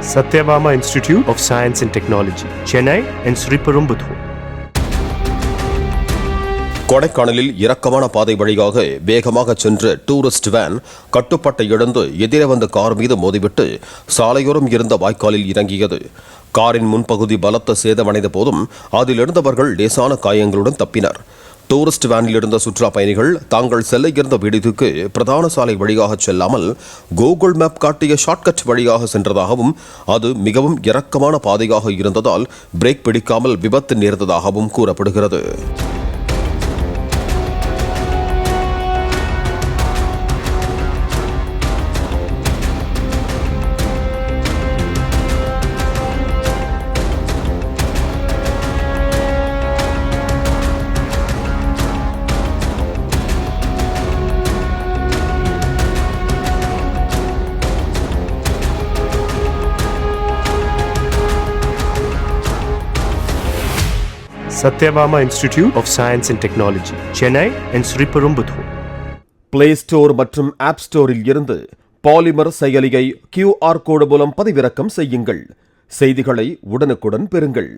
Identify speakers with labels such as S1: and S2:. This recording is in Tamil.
S1: Satyabama Institute of Science and Technology, Chennai and Sriperumbudur.
S2: கொடைக்கானலில் இறக்கமான பாதை வழியாக வேகமாக சென்ற டூரிஸ்ட் வேன் கட்டுப்பாட்டை இழந்து எதிரே வந்த கார் மீது மோதிவிட்டு சாலையோரம் இருந்த வாய்க்காலில் இறங்கியது. காரின் முன்பகுதி பலத்த சேதமடைந்த போதும் அதில் இருந்தவர்கள் லேசான காயங்களுடன் தப்பினர். டூரிஸ்ட் வேனில் இருந்த சுற்றுலா பயணிகள் தாங்கள் செல்ல இருந்த விடுதிக்கு பிரதான சாலை வழியாக செல்லாமல் கூகுள் மேப் காட்டிய ஷார்ட்கட் வழியாக சென்றதாகவும் அது மிகவும் இறக்கமான பாதையாக இருந்ததால் பிரேக் பிடிக்காமல் விபத்து நேர்ந்ததாகவும் கூறப்படுகிறது.
S1: Satyabama Institute of Science and Technology, Chennai and Sriperumbudur.
S3: Play store மற்றும் ஆப் ஸ்டோரில் இருந்து பாலிமர் செயலியை QR கோடு மூலம் பதிவிறக்கம் செய்யுங்கள். செய்திகளை உடனுக்குடன் பெறுங்கள்.